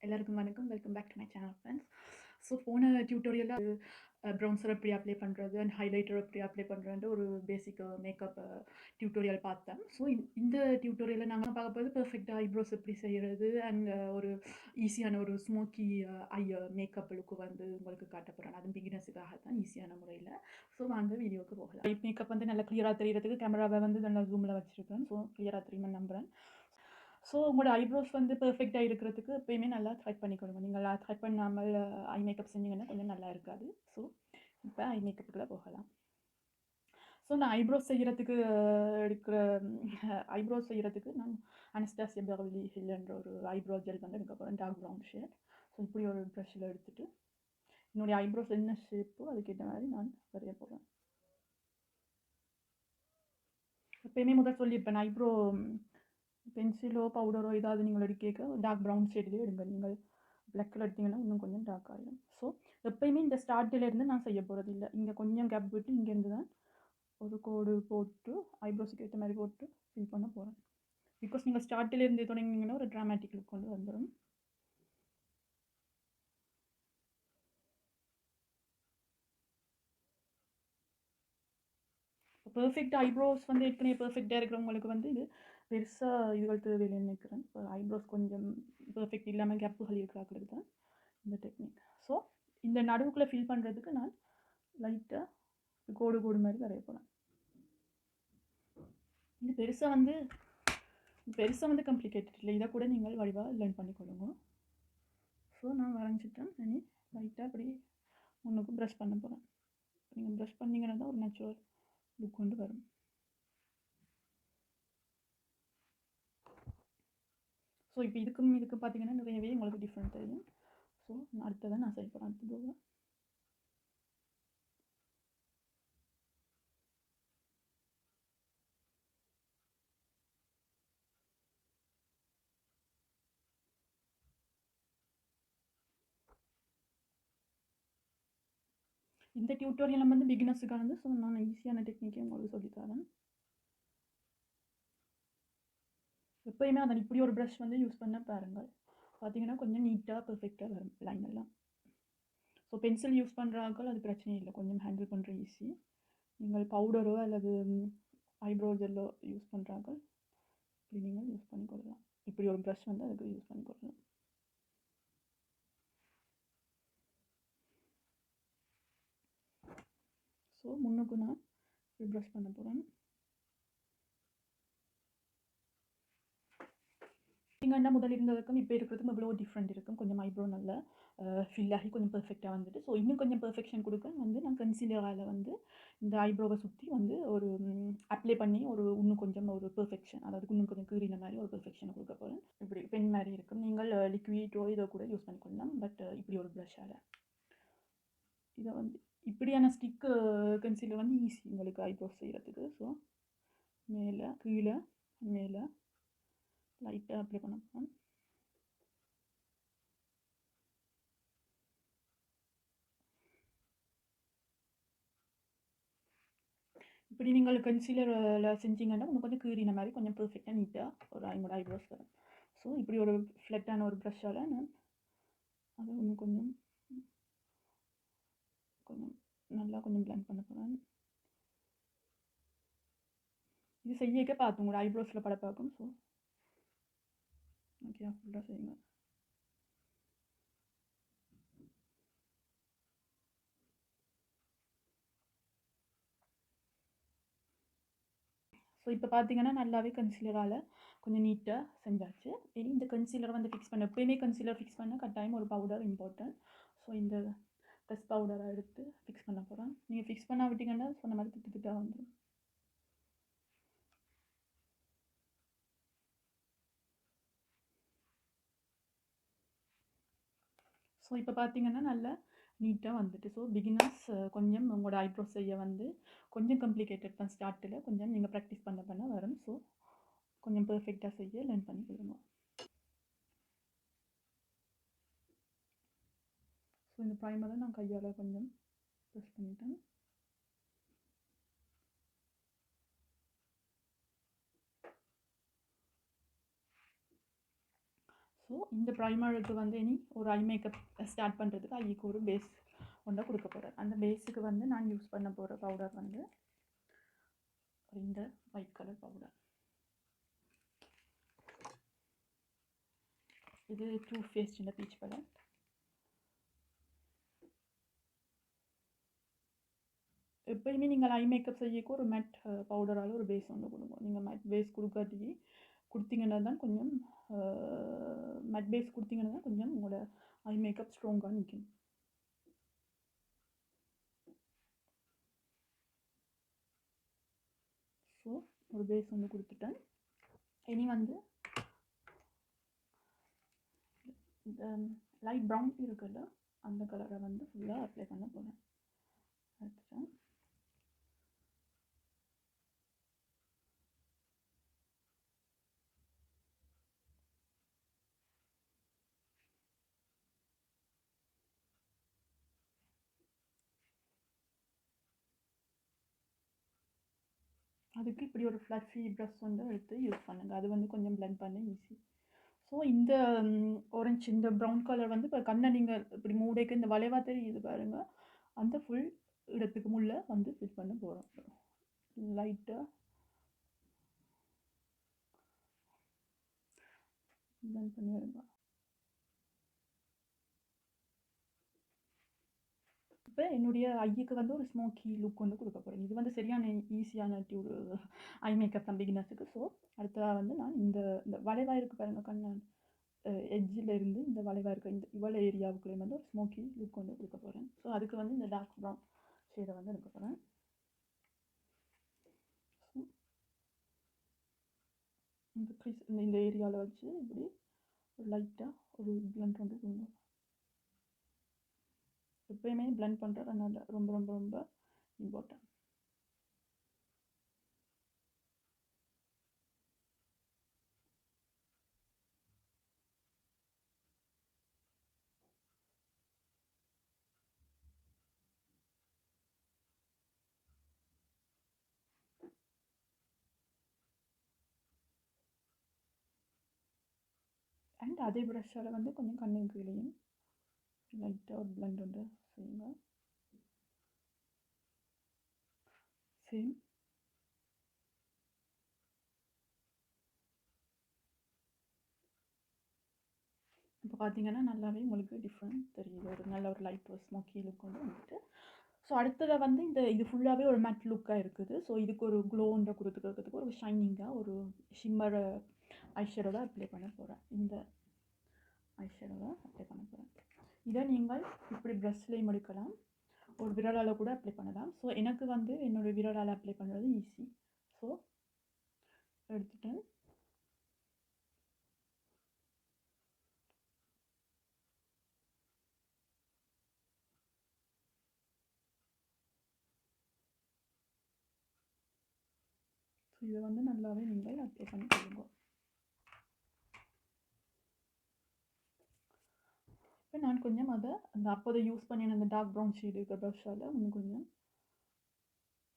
எல்லாருக்கும் வணக்கம். Welcome back to my channel friends. So போன டியூட்டோரியலில் ப்ரௌன்சர் எப்படி அப்ளை பண்ணுறது அண்ட் ஹைலைட்டர் எப்படி அப்ளை பண்ணுறதுன்ற ஒரு பேசிக் மேக்கப் டியூட்டோரியல் பார்த்தேன். ஸோ இந்த டியூட்டோரியலில் நாங்கள் பார்க்க போது பெர்ஃபெக்டாக ஐப்ரோஸ் எப்படி செய்கிறது அண்ட் ஒரு ஈஸியான ஒரு ஸ்மோக்கி ஐ மேக்கப் லுக்கு வந்து உங்களுக்கு காட்ட போகிறேன். அது பிகினர்ஸுக்காக தான் ஈஸியான முறையில். ஸோ வாங்க வீடியோவுக்கு போகலாம். ஐ மேக்கப் வந்து நல்லா கிளியராக தெரியறதுக்கு கேமராவை வந்து நல்லா ஜூமில் வச்சுருக்கேன். ஸோ கிளியராக தெரியுமா நம்புகிறேன். ஸோ உங்களோட ஐப்ரோஸ் வந்து பெர்ஃபெக்டாக இருக்கிறதுக்கு எப்பயுமே நல்லா த்ரெட் பண்ணிக்கொடுங்க. நீங்கள் த்ரெட் பண்ணாமல் ஐ மேக்கப் செஞ்சிங்கன்னா கொஞ்சம் நல்லா இருக்காது. ஸோ இப்போ ஐ மேக்கப்புக்குள்ளே போகலாம். ஸோ நான் ஐப்ரோஸ் செய்கிறதுக்கு நான் அனஸ்டாசியா பெவர்லி ஹில்ன்ற ஒரு ஐப்ரோ ஜெல் வந்து எடுக்க போகிறேன். Dark brown shade. ஸோ இப்படி ஒரு ப்ரஷ்ஷில் எடுத்துகிட்டு என்னுடைய ஐப்ரோஸ் என்ன ஷேப்போ அதுக்கேற்ற மாதிரி நான் வரைய போகிறேன். எப்பயுமே முதல் சொல்லியிருப்பேன், ஐப்ரோ பென்சிலோ பவுடரோ ஏதாவது நீங்கள் எடுக்க டார்க் ப்ரௌன் ஷேட்லேயே எடுங்க. நீங்கள் பிளாக் கலர் எடுத்திங்கன்னா இன்னும் கொஞ்சம் டார்க் ஆகிடும். ஸோ எப்பயுமே இந்த ஸ்டார்டிலேருந்து நான் செய்ய போகிறது இல்லை. இங்கே கொஞ்சம் கேப் விட்டு இங்கேருந்து தான் ஒரு கோடு போட்டு ஐப்ரோஸுக்கு ஏற்ற மாதிரி போட்டு ஃபில் பண்ண போகிறேன். பிகாஸ் நீங்கள் ஸ்டார்டிலேருந்து தொடங்கினீங்கன்னா ஒரு ட்ராமேட்டிக் லுக் கொண்டு வந்துடும். பெர்ஃபெக்ட் ஐப்ரோஸ் வந்து ஏற்கனவே பெர்ஃபெக்டாக இருக்கிறவங்களுக்கு வந்து இது பெருசாக இதுகள் தேவையில்லைன்னு நினைக்கிறேன். இப்போ ஐப்ரோஸ் கொஞ்சம் பெர்ஃபெக்ட் இல்லாமல் கேப்புகள் இருக்கிறாங்களுக்கு தான் இந்த டெக்னிக். ஸோ இந்த நடுவுக்குள்ளே ஃபில் பண்ணுறதுக்கு நான் லைட்டாக கோடு கோடு மாதிரி வரைய போகிறேன். இது பெருசாக வந்து காம்ப்ளிகேட்டட் இல்லை. இதை கூட நீங்கள் வடிவாக லேர்ன் பண்ணிக்கொள்ளுங்க. ஸோ நான் வரைஞ்சிட்டேன். இனி லைட்டாக அப்படி முன்னுக்கு ப்ரஷ் பண்ண போகிறேன். நீங்கள் ப்ரஷ் பண்ணிங்கன்னா தான் ஒரு நேச்சுரல் லுக் கொண்டு வரும். ஸோ இப்போ இதுக்கும் பார்த்தீங்கன்னா நிறையவே உங்களுக்கு டிஃப்ரெண்ட் தெரியும். ஸோ அடுத்ததை நான் செய்ய போகிறேன். அடுத்தது இந்த டியூட்டோரியல் வந்து பிகினர்ஸுக்கானது. ஸோ நான் ஈஸியான டெக்னிக்கே உங்களுக்கு சொல்லித்தரேன். எப்போயுமே அதை இப்படி ஒரு ப்ரஷ் வந்து யூஸ் பண்ண பாருங்கள். பார்த்தீங்கன்னா கொஞ்சம் நீட்டாக பெர்ஃபெக்டாக வரும் லைன் எல்லாம். ஸோ பென்சில் யூஸ் பண்ணுறாங்க அது பிரச்சனை இல்லை, கொஞ்சம் ஹேண்டில் பண்ணுற ஈஸி. நீங்கள் பவுடரோ அல்லது ஐப்ரோ ஜெல்லோ யூஸ் பண்ணுறாங்க இப்படி நீங்கள் யூஸ் பண்ணிக்கொள்ளலாம். இப்படி ஒரு ப்ரஷ் வந்து அதுக்கு யூஸ் பண்ணிக்கொள்ளலாம். ஸோ முன்னுக்கு நான் இப்படி ப்ரஷ் பண்ண போகிறேன். பார்த்தீங்கன்னா முதல் இருந்ததுக்கும் இப்போ இருக்கிறதுக்கும் எவ்வளோ டிஃப்ரெண்ட் இருக்கும். கொஞ்சம் ஐப்ரோ நல்லா ஃபில் ஆகி கொஞ்சம் பெர்ஃபெக்டாக வந்துட்டு. ஸோ இன்னும் கொஞ்சம் பெர்ஃபெக்ஷன் கொடுக்க வந்து நான் கன்சீலரால் வந்து இந்த ஐப்ரோவை சுற்றி வந்து ஒரு அப்ளை பண்ணி இன்னும் கொஞ்சம் ஒரு பெர்ஃபெக்ஷன், அதாவது இன்னும் கொஞ்சம் கீறின மாதிரி ஒரு பெர்ஃபெக்ஷனை கொடுக்க போகிறேன். இப்படி பென் மாதிரி இருக்கும். நீங்கள் லிக்விடோ இதை கூட யூஸ் பண்ணிக்கொள்ளலாம். பட் இப்படி ஒரு ப்ரஷ்ஷால் இதை வந்து இப்படியான ஸ்டிக்கு கன்சீலர் வந்து ஈஸி உங்களுக்கு ஐப்ரோஸ் செய்கிறதுக்கு. ஸோ மேலே கீழே மேலே லைட்டாக அப்ளை பண்ண போகிறேன். இப்படி நீங்கள் கன்சீலரில் செஞ்சிங்கன்னா இன்னும் கொஞ்சம் கீறின மாதிரி கொஞ்சம் பெர்ஃபெக்டாக நீட்டாக ஒரு ஐம்பது ஐப்ரோஸ் வரும். ஸோ இப்படி ஒரு ஃப்ளட்டான ஒரு ப்ரஷ்ஷால் நான் அதை இன்னும் கொஞ்சம் நல்லா கொஞ்சம் பிளெண்ட் பண்ண போகிறேன். இது செய்யக்க பார்த்து உங்களோட ஐப்ரோஸில் பட பார்க்கும். ஸோ ஓகே ஃபுல்லாக செய்யுங்க. ஸோ இப்போ பார்த்தீங்கன்னா நல்லாவே கன்சீலரால் கொஞ்சம் நீட்டாக செஞ்சாச்சு. இனி இந்த கன்சீலர் வந்து ஃபிக்ஸ் பண்ண, எப்போயுமே கன்சீலர் ஃபிக்ஸ் பண்ண கட்டாயம் ஒரு பவுடர் இம்பார்ட்டன்ட். ஸோ இந்த ப்ரெஸ் பவுடரை எடுத்து ஃபிக்ஸ் பண்ண போகிறேன். நீங்கள் ஃபிக்ஸ் பண்ண விட்டிங்கன்னா சொன்ன மாதிரி திட்டாக வந்துடும். ஸோ இப்போ பார்த்தீங்கன்னா நல்லா நீட்டாக வந்துட்டு. ஸோ பிகினர்ஸ் கொஞ்சம் உங்களோட ஐப்ரோஸ் செய்ய வந்து கொஞ்சம் காம்ப்ளிகேட்டட் தான் ஸ்டார்ட்டில். கொஞ்சம் நீங்கள் ப்ராக்டிஸ் பண்ண வரும். ஸோ கொஞ்சம் பெர்ஃபெக்டாக செய்ய லேர்ன் பண்ணிக்கொள்ளுங்க. ஸோ இந்த ப்ரைமரை நான் கையால் கொஞ்சம் ப்ரெஸ் பண்ணிட்டேன். ஸோ இந்த ப்ரைமருக்கு வந்து இனி ஒரு ஐ மேக்கப் ஸ்டார்ட் பண்ணுறதுக்கு ஐக்கு ஒரு பேஸ் ஒன்றை கொடுக்க போகிறேன். அந்த பேஸுக்கு வந்து நான் யூஸ் பண்ண போகிற பவுடர் வந்து இந்த ஒயிட் கலர் பவுடர். இது டூ ஃபேஸ்ட் இந்த பீச் கலர். எப்பயுமே நீங்கள் ஐ மேக்கப் செய்யக்கு ஒரு மேட் பவுடரால் ஒரு பேஸ் ஒன்று கொடுங்க. நீங்கள் மேட் பேஸ் கொடுத்தீங்கன்னா தான் கொஞ்சம் மேட் பேஸ் கொடுத்தீங்கன்னா தான் கொஞ்சம் உங்களோட ஐ மேக்கப் ஸ்ட்ராங்காக நிற்கும். ஸோ ஒரு பேஸ் ஒன்று கொடுத்துட்டேன். இனி வந்து இந்த லைட் ப்ரௌன் இருக்குல்ல அந்த கலரை வந்து ஃபுல்லாக அப்ளை பண்ண போகிறேன். எடுத்துட்டேன். அதுக்கு இப்படி ஒரு ஃப்ளஃபி ப்ரஷ் வந்து எடுத்து யூஸ் பண்ணுங்கள். அது வந்து கொஞ்சம் பிளெண்ட் பண்ண ஈஸி. ஸோ இந்த ஆரஞ்சு இந்த ப்ரௌன் கலர் வந்து இப்போ கண்ணை நீங்கள் இப்படி மூடைக்கு இந்த வளைவாக தெரியுது பாருங்கள், அந்த ஃபுல் இடத்துக்கு முள்ளே வந்து ஃபிட் பண்ண போகிறோம். லைட்டாக பிளெண்ட் பண்ணி விடுங்க. இப்போ என்னுடைய ஐக்கு வந்து ஒரு ஸ்மோக்கி லுக் வந்து கொடுக்க போகிறேன். இது வந்து சரியான ஈஸியான ஒரு ஐ மேக்கப் தான் பிகினர்ஸுக்கு. ஸோ அடுத்ததாக வந்து நான் இந்த வளைவாக இருக்குது பாருங்கள், கண்ணான் எட்ஜில் இருந்து இந்த வளைவாக இருக்க இந்த இவ்வளோ ஏரியாவுக்குள்ளே வந்து ஒரு ஸ்மோக்கி லுக் வந்து கொடுக்க போகிறேன். ஸோ அதுக்கு வந்து இந்த டார்க் ப்ரௌன் ஷேடை வந்து எடுக்க போகிறேன். இந்த க்ரீஸ் இந்த ஏரியாவில் வச்சு இப்படி ஒரு லைட்டாக ஒரு பிளண்ட் வந்து கொடுங்க. எப்பயுமே பிளண்ட் பண்ணுறது அதனால் ரொம்ப ரொம்ப ரொம்ப இம்பார்ட்டன்ட். அண்ட் அதே ப்ரஷ்ஷால் வந்து கொஞ்சம் கண்ணுக்கு கீழேயும் லைட்டாக ஒரு பிளண்ட் வந்து செய்யுங்க. சேம் இப்போ பார்த்தீங்கன்னா நல்லாவே உங்களுக்கு டிஃப்ரெண்ட் தெரியுது. ஒரு நல்ல ஒரு லைட் ஒரு ஸ்மோக்கி லுக் வந்து வந்துட்டு. ஸோ அடுத்ததாக வந்து இது ஃபுல்லாகவே ஒரு மேட் லுக்காக இருக்குது. ஸோ இதுக்கு ஒரு க்ளோன்ற கொடுத்துக்கிறதுக்கு ஒரு ஷைனிங்காக ஒரு ஷிம்மர் ஐஷேடோவை அப்ளை பண்ண போகிறேன். இந்த ஐஷேடோவை அப்ளை பண்ண போகிறேன். இதை நீங்கள் இப்படி ப்ரஷ்லேயும் எடுக்கலாம், ஒரு விரலால் கூட அப்ளை பண்ணலாம். ஸோ எனக்கு வந்து என்னோடய விரலால் அப்ளை பண்ணுறது ஈஸி. ஸோ எடுத்துட்டேன். ஸோ இதை வந்து நல்லாவே நீங்கள் அப்ளை பண்ணி கொடுங்க. இப்போ நான் கொஞ்சம் அதை அந்த அப்போதை யூஸ் பண்ணின அந்த டார்க் ப்ரௌன் ஷேடு இருக்கிற ப்ரஷ்ஷால் இன்னும்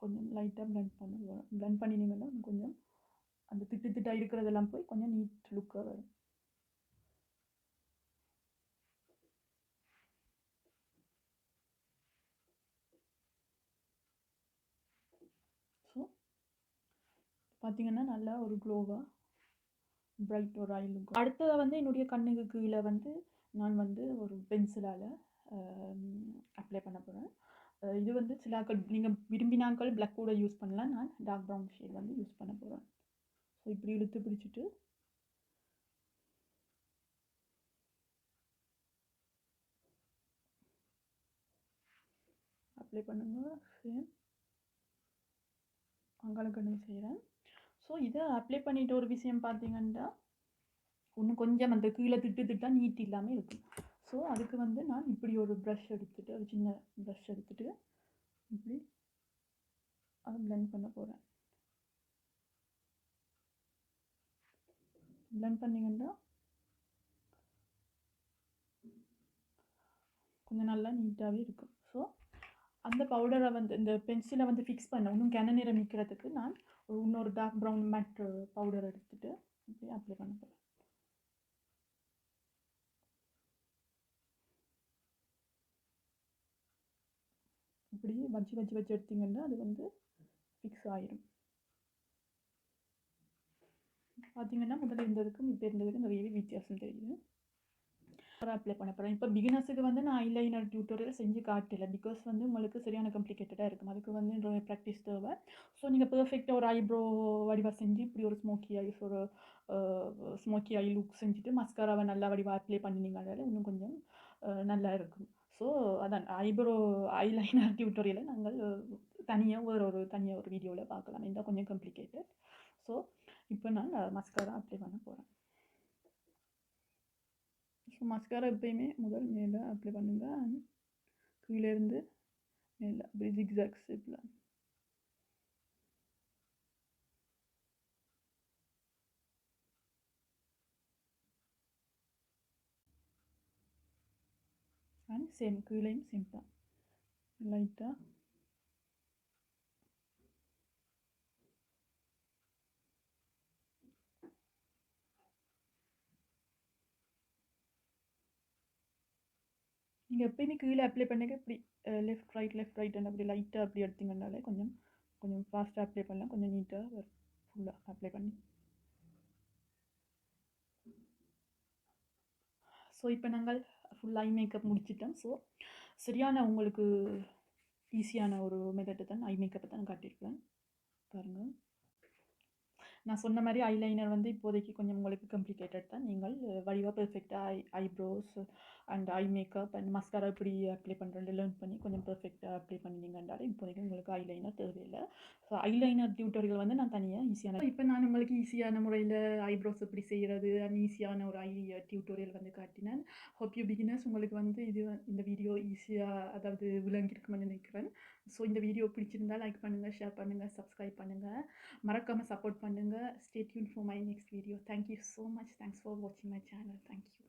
கொஞ்சம் லைட்டாக பிளெண்ட் பண்ணினீங்கன்னா கொஞ்சம் அந்த திட்டாக இருக்கிறதெல்லாம் போய் கொஞ்சம் நீட் லுக்காக வரும். ஸோ பார்த்தீங்கன்னா நல்லா ஒரு க்ளோவாக பிரைட் ஒரு ஐ லுக். அடுத்தது வந்து என்னுடைய கண்ணுக்கு கீழே வந்து நான் வந்து ஒரு பென்சிலால் அப்ளை பண்ண போகிறேன். இது வந்து சிலாக்கள் நீங்கள் விரும்பினாக்கள் பிளாக் கூட யூஸ் பண்ணலாம். நான் டார்க் ப்ரௌன் ஷேட் வந்து யூஸ் பண்ண போகிறேன். ஸோ இப்படி இழுத்து பிடிச்சிட்டு அப்ளை பண்ணுங்க. சேம் அங்காளக்கண்ணு செய்கிறேன். ஸோ இதை அப்ளை பண்ணிவிட்டு ஒரு விஷயம் பார்த்தீங்கன்னா இன்னும் கொஞ்சம் அந்த கீழே திட்டாக நீட் இல்லாமல் இருக்கும். ஸோ அதுக்கு வந்து நான் இப்படி ஒரு ப்ரஷ் எடுத்துகிட்டு ஒரு சின்ன ப்ரஷ் எடுத்துகிட்டு இப்படி அதை பிளெண்ட் பண்ண போகிறேன். பிளெண்ட் பண்ணிங்கன்னா கொஞ்சம் நல்லா நீட்டாகவே இருக்கும். ஸோ அந்த பவுடரை வந்து இந்த பென்சிலை வந்து ஃபிக்ஸ் பண்ண இன்னும் கென நிறம் நிற்கிறதுக்கு நான் இன்னொரு டார்க் ப்ரௌன் மேட் பவுடர் எடுத்துகிட்டு இப்படி அப்ளை பண்ண போகிறேன். இப்படி வச்சு எடுத்தீங்கன்னா அது வந்து ஃபிக்ஸ் ஆயிரும். பார்த்தீங்கன்னா முதல்ல இருந்ததுக்கும் இப்போ இருந்ததுக்கும் நிறையவே வித்தியாசம் தெரியுது. அப்ளை பண்ண போகிறேன். இப்போ பிகினர்ஸுக்கு வந்து நான் ஐலைனர் டியூட்டோரியல் செஞ்சு காட்டல. பிகாஸ் வந்து உங்களுக்கு சரியான காம்ப்ளிகேட்டடாக இருக்கும். அதுக்கு வந்து நிறைய ப்ராக்டிஸ் தேவை. ஸோ நீங்கள் பெர்ஃபெக்டாக ஒரு ஐப்ரோ வடிவாக செஞ்சு இப்படி ஒரு ஸ்மோக்கி ஐஸ் ஒரு ஸ்மோக்கி ஐ லுக் செஞ்சுட்டு மஸ்காராவை நல்லா வடிவாக அப்ளை பண்ணினீங்கனால இன்னும் கொஞ்சம் நல்லா இருக்கும். ஸோ அதான் ஐலைனர் டியூட்டோரியலை நாங்கள் தனியாக ஒரு வீடியோவில் பார்க்கலாம். இந்த கொஞ்சம் காம்ப்ளிகேட்டட். ஸோ இப்போ நான் மஸ்காரா அப்ளை பண்ண போகிறேன். ஸோ மஸ்காரா எப்பயுமே முதல் மேலே அப்ளை பண்ணுங்கள். கீழேருந்து மேலே அப்படி ஜிக்ஸாக் ஷேப்பில். அண்ட் சேம் கீழேயும் சேம் தான். லைட்டாக நீங்கள் எப்பயுமே கீழே அப்ளை பண்ணிக்க இப்படி லெஃப்ட் ரைட் அப்படி லைட்டாக அப்படி எடுத்தீங்கன்னாலே கொஞ்சம் ஃபாஸ்ட்டாக அப்ளை பண்ணலாம். கொஞ்சம் நீட்டாக வரும் ஃபுல்லாக அப்ளை பண்ணி. ஸோ இப்போ நாங்கள் ஃபுல் ஐ மேக்கப் முடிச்சிட்டோம். ஸோ சரியான உங்களுக்கு ஈஸியான ஒரு மெத்தட்டை தான் ஐ மேக்கப்பை தான் காட்டியிருக்கேன் பாருங்கள். நான் சொன்ன மாதிரி ஐலைனர் வந்து இப்போதைக்கு கொஞ்சம் உங்களுக்கு காம்ப்ளிகேட்டட் தான். நீங்கள் வடிவாக பெர்ஃபெக்டாக eyebrows and eye makeup and mascara இப்படி அப்ளை பண்ணுறது லேர்ன் பண்ணி கொஞ்சம் பெர்ஃபெக்டாக அப்ளை பண்ணினீங்கன்றாலே இப்போதைக்கு உங்களுக்கு ஐலைனர் தேவையில்லை. ஸோ ஐலைனர் டியூட்டோரியல் வந்து நான் தனியாக ஈஸியான இப்போ நான் உங்களுக்கு ஈஸியான முறையில் ஐப்ரோஸ் எப்படி செய்கிறது அண்ட் ஈஸியான ஒரு டியூட்டோரியல் வந்து காட்டினேன். ஹோப் யூ பிகினர்ஸ் உங்களுக்கு வந்து இந்த வீடியோ ஈஸியாக அதாவது விளங்கியிருக்குமென்னு நினைக்கிறேன். ஸோ இந்த வீடியோ பிடிச்சிருந்தா லைக் பண்ணுங்கள், ஷேர் பண்ணுங்கள், சப்ஸ்கிரைப் பண்ணுங்கள், மறக்காமல் சப்போர்ட் பண்ணுங்கள். Stay tuned for my next video. Thank you so much. Thanks for watching my channel. Thank you.